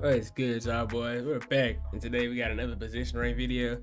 What's good, y'all boys? We're back, and today we got another position rank video.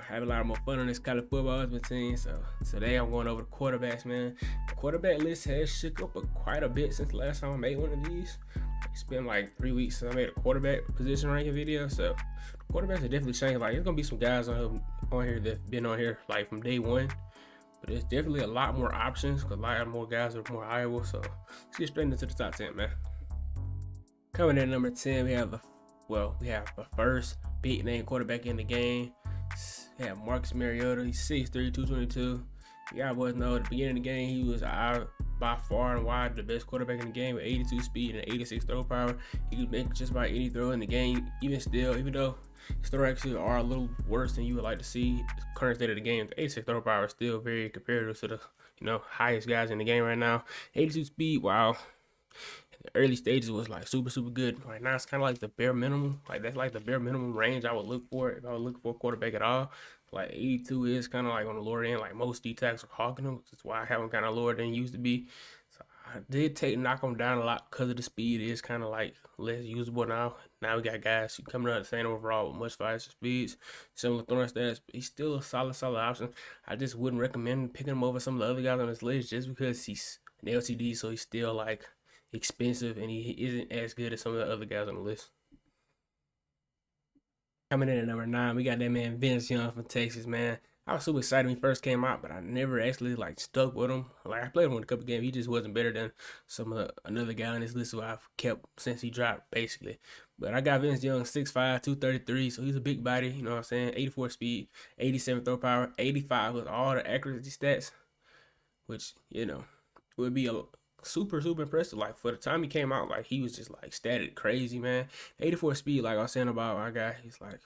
Have a lot more fun on this college football team. So today I'm going over the quarterbacks, man. The quarterback list has shook up quite a bit since the last time I made one of these. It's been like 3 weeks since I made a quarterback position ranking video. So quarterbacks are definitely changing. Like, there's gonna be some guys on here that've been on here like from day one, but there's definitely a lot more options because a lot more guys are more hireable. So let's get straight into the top 10, man. Coming in at number 10, we have the first big name quarterback in the game. We have Marcus Mariota. He's 6'3", 222. You guys boys know at the beginning of the game, he was by far and wide the best quarterback in the game with 82 speed and 86 throw power. He could make just about any throw in the game. Even though his throw accuracy are a little worse than you would like to see, the current state of the game, the 86 throw power is still very comparative to the highest guys in the game right now. 82 speed, wow. The early stages was like super good. Right now it's kind of like the bare minimum. Like, that's like the bare minimum range I would look for if I would look for a quarterback at all. Like 82 is kind of like on the lower end. Like, most D tags are hawking him. That's why I have him kind of lower than he used to be. So I did knock him down a lot because of the speed. It is kind of like less usable now. Now we got guys coming out the same overall with much faster speeds, similar throwing stats. But he's still a solid option. I just wouldn't recommend picking him over some of the other guys on this list just because he's an LTD, so he's still like expensive and he isn't as good as some of the other guys on the list. Coming in at number 9, we got that man Vince Young from Texas, man. I was super excited when he first came out, but I never actually like stuck with him. Like, I played him in a couple games. He just wasn't better than another guy on this list who I've kept since he dropped, basically. But I got Vince Young 6'5", 233, so he's a big body, you know what I'm saying? 84 speed, 87 throw power, 85 with all the accuracy stats, which, would be a super impressive. Like, for the time he came out, like, he was just like static crazy, man. 84 speed, like I was saying about our guy, he's like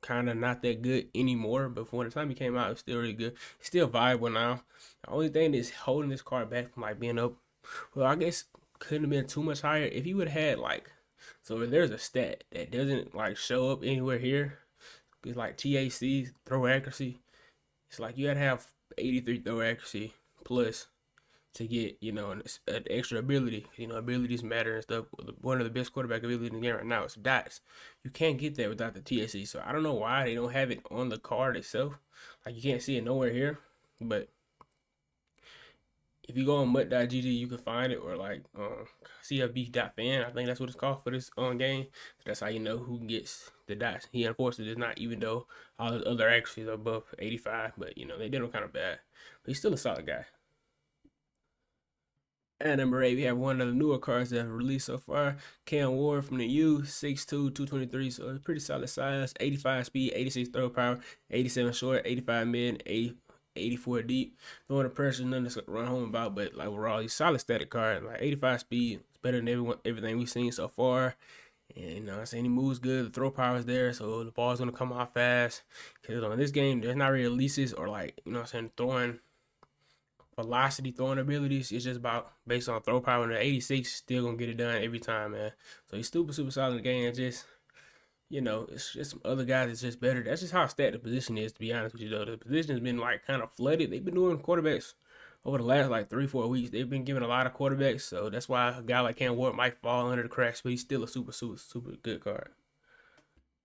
kind of not that good anymore, but for the time he came out, it's still really good. It's still viable now. The only thing that's holding this card back from like being up, well, I guess couldn't have been too much higher if he would have had like, so if there's a stat that doesn't like show up anywhere here, it's like TAC, throw accuracy. It's like you gotta have 83 throw accuracy plus to get, an extra ability. Abilities matter and stuff. One of the best quarterback abilities in the game right now is dots. You can't get that without the TSC. So I don't know why they don't have it on the card itself. Like, you can't see it nowhere here. But if you go on mutt.gg, you can find it, or like cfb.fan. I think that's what it's called for this game. So that's how you know who gets the dots. He unfortunately does not, even though all his other accuracies are above 85. But they did him kind of bad. But he's still a solid guy. At number 8, we have one of the newer cards that have released so far. Cam Ward from the U, 6'2", 223, so it's pretty solid size. 85 speed, 86 throw power, 87 short, 85 mid, 84 deep. Throwing the pressure, nothing to run home about, but like, overall, he's solid static card. Like, 85 speed, it's better than everything we've seen so far. And I'm saying he moves good. The throw power is there, so the ball's gonna come off fast. Because in this game, there's not really releases or like, throwing velocity throwing abilities. It's just about based on throw power, and the 86 still gonna get it done every time, man. So he's super solid in the game. Just, it's just some other guys that's just better. That's just how stacked the position is, to be honest with you, though. The position has been like kind of flooded. They've been doing quarterbacks over the last like 3-4 weeks. They've been giving a lot of quarterbacks, so that's why a guy like Cam Ward might fall under the cracks, but he's still a super good card.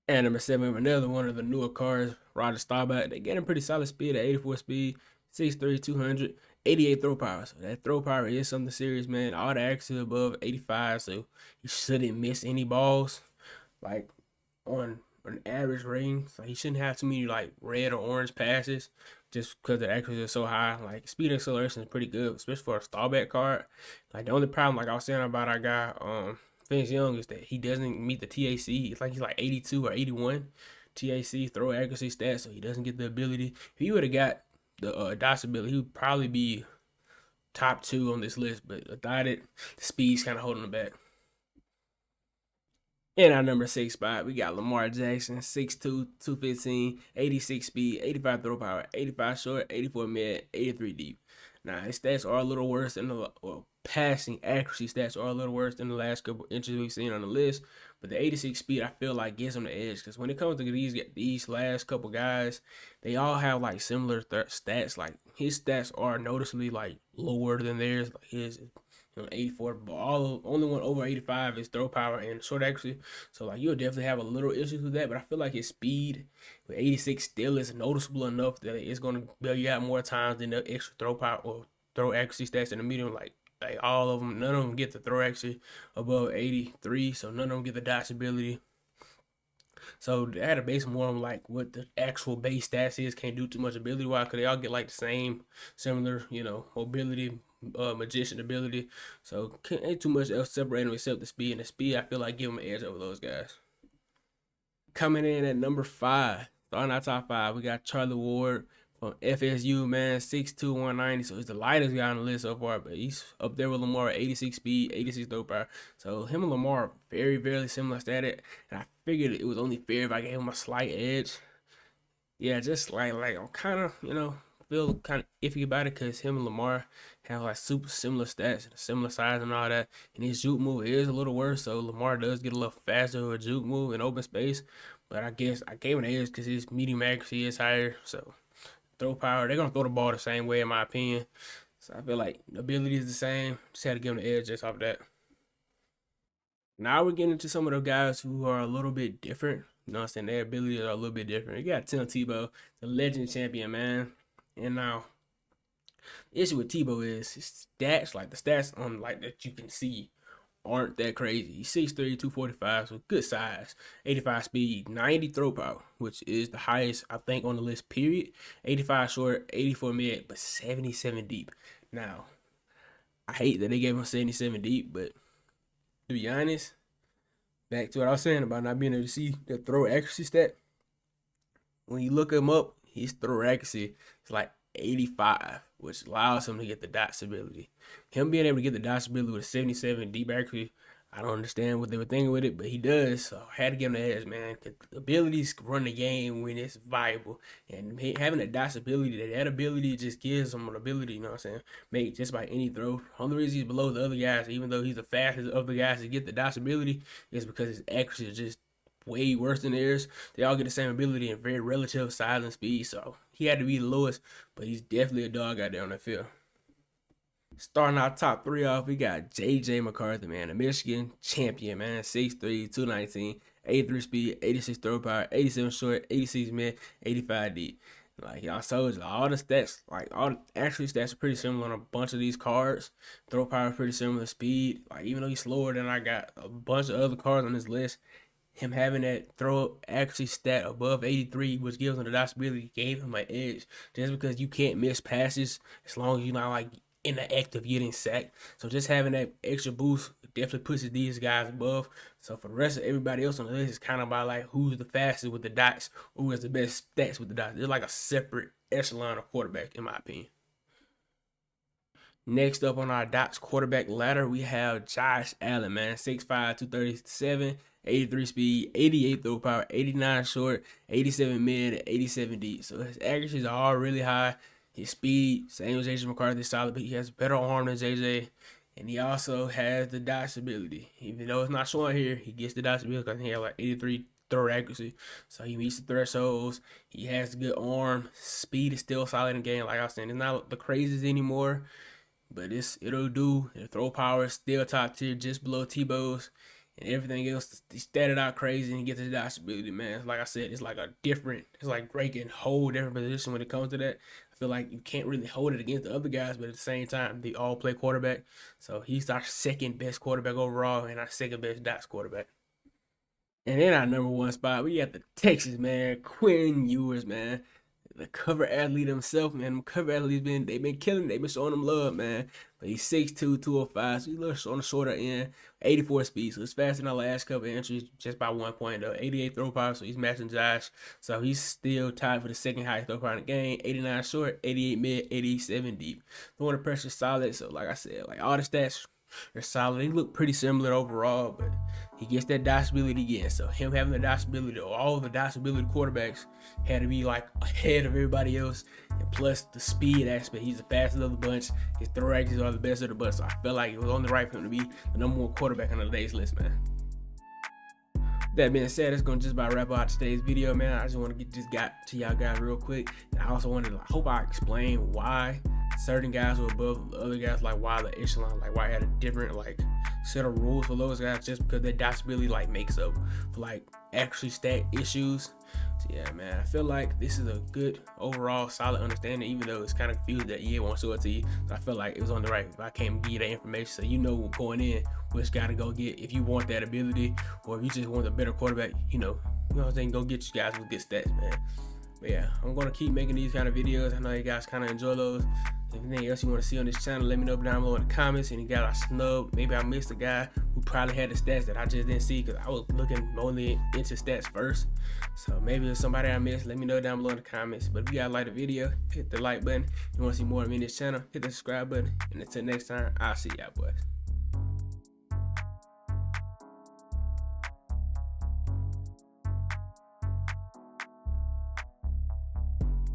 And number 7, another one of the newer cars, Roger Staubach. They get him pretty solid speed at 84 speed, 6'3", 200, 88 throw power. So that throw power is something serious, man. All the accuracy above 85, so he shouldn't miss any balls. Like, on an average rating, so he shouldn't have too many like red or orange passes just because the accuracy is so high. Like, speed and acceleration is pretty good, especially for a Staubach card. Like, the only problem, like I was saying about our guy, Vince Young, is that he doesn't meet the TAC. It's like he's like 82 or 81 TAC throw accuracy stats, so he doesn't get the ability. If he would have got the DOS ability, he would probably be top 2 on this list, but without it, the speed's kind of holding him back. In our number 6 spot, we got Lamar Jackson, 6'2", 215, 86 speed, 85 throw power, 85 short, 84 mid, 83 deep. Now, his stats are a little worse than passing accuracy stats are a little worse than the last couple inches we've seen on the list. But the 86 speed, I feel like, gives him the edge. Because when it comes to these last couple guys, they all have like similar stats. Like, his stats are noticeably like lower than theirs. Like, his 84, but only one over 85 is throw power and short accuracy. So like you'll definitely have a little issues with that, but I feel like his speed with 86 still is noticeable enough that it's gonna bail you out more times than the extra throw power or throw accuracy stats in the medium. Like all of them, none of them get the throw accuracy above 83, so none of them get the dodge ability. So they had to base more on like what the actual base stats is. Can't do too much ability wise because they all get like the same, similar, mobility, magician ability. So ain't too much else separating them except the speed. And the speed, I feel like give them an edge over those guys. Coming in at number 5, starting our top 5, we got Charlie Ward from FSU, man, 6'2", 190. So he's the lightest guy on the list so far, but he's up there with Lamar, 86 speed, 86 throw power. So him and Lamar are very, very similar static. And I figured it was only fair if I gave him a slight edge. Yeah, just like I'm kind of, feel kind of iffy about it because him and Lamar have like super similar stats, similar size and all that. And his juke move is a little worse, so Lamar does get a little faster with a juke move in open space. But I guess I gave him an edge because his medium accuracy is higher. So throw power, they're gonna throw the ball the same way in my opinion. So I feel like the ability is the same. Just had to give him the edge just off that. Now we're getting into some of the guys who are a little bit different. You know what I'm saying? Their abilities are a little bit different. You got Tim Tebow, the legend champion, man. And now, the issue with Tebow is his stats, like the stats on like that you can see, aren't that crazy. He's 6'3", 245, so good size, 85 speed, 90 throw power, which is the highest I think on the list. Period. 85 short, 84 mid, but 77 deep. Now, I hate that they gave him 77 deep, but to be honest, back to what I was saying about not being able to see the throw accuracy stat. When you look him up, his throw accuracy is like 85, which allows him to get the dots ability. Him being able to get the dots ability with a 77 deep accuracy, I don't understand what they were thinking with it, but he does. So I had to give him the edge, man. Cause abilities run the game when it's viable, and having a dots ability, that ability just gives him an ability. You know what I'm saying? Make just by any throw. Only reason he's below the other guys, even though he's the fastest of the guys to get the dots ability, is because his accuracy is just way worse than theirs. They all get the same ability and very relative size and speed, so he had to be the lowest, but he's definitely a dog out there on the field. Starting our top 3 off, we got J.J. McCarthy, man, the Michigan champion, man, 6'3", 219, 83 speed, 86 throw power, 87 short, 86 mid, 85 deep. Like y'all told you, all the stats, like all the actual stats are pretty similar on a bunch of these cards. Throw power pretty similar, speed, like even though he's slower than I got a bunch of other cards on this list, him having that throw accuracy stat above 83, which gives him the dots ability, gave him an edge. Just because you can't miss passes as long as you're not like in the act of getting sacked. So just having that extra boost definitely pushes these guys above. So for the rest of everybody else on the list, it's kind of about like who's the fastest with the dots, who has the best stats with the dots. It's like a separate echelon of quarterback, in my opinion. Next up on our dots quarterback ladder, we have Josh Allen, man. 6'5", 237, 83 speed, 88 throw power, 89 short, 87 mid, 87 deep. So his accuracies are all really high. His speed, same as JJ McCarthy, solid, but he has better arm than JJ. And he also has the dots ability. Even though it's not showing here, he gets the dots ability because he has like 83 throw accuracy. So he meets the thresholds. He has a good arm. Speed is still solid in the game. Like I was saying, it's not the craziest anymore, but it'll do. The throw power is still top tier, just below Tebow's. And everything else, he statted out crazy and he gets his dots ability, man. Like I said, it's like it's like Drake can hold different position when it comes to that. I feel like you can't really hold it against the other guys, but at the same time, they all play quarterback. So he's our second best quarterback overall and our second best dots quarterback. And in our number 1 spot, we got the Texas, man, Quinn Ewers, man. The cover athlete himself, man. Cover athletes they've been killing. They've been showing him love, man. But he's 6'2", 205, so he's a little on the shorter end. 84 speed, so it's faster than our last couple entries, just by 1 point though. 88 throw power, so he's matching Josh. So he's still tied for the second highest throw power in the game. 89 short, 88 mid, 87 deep. Throwing the pressure solid. So like I said, like all the stats are solid. They look pretty similar overall, but he gets that dots ability again. So him having the dots ability, or all of the dots ability quarterbacks had to be like ahead of everybody else. And plus the speed aspect, he's the fastest of the bunch. His throw accuracies are the best of the bunch. So I felt like it was only right for him to be the number 1 quarterback on today's list, man. That being said, it's gonna just about wrap out today's video, man. I just want to got to y'all guys real quick. And I also wanted to hope I explain why certain guys were above other guys, like why the echelon, like why I had a different like set of rules for those guys, just because their dots really like makes up for like actually stat issues. So yeah, man, I feel like this is a good overall solid understanding, even though it's kind of confused that EA won't show it to you. So I feel like it was on the right. If I can't give you that information, so you know going in which guy to go get if you want that ability, or if you just want a better quarterback, you know what I'm saying, go get you guys with good stats, man. But yeah, I'm gonna keep making these kind of videos. I know you guys kind of enjoy those. If anything else you want to see on this channel, let me know down below in the comments. Any guy I snubbed, maybe I missed a guy who probably had the stats that I just didn't see because I was looking only into stats first. So maybe it's somebody I missed. Let me know down below in the comments. But if you guys like the video, hit the like button. If you want to see more of me in this channel, hit the subscribe button. And until next time, I'll see y'all boys.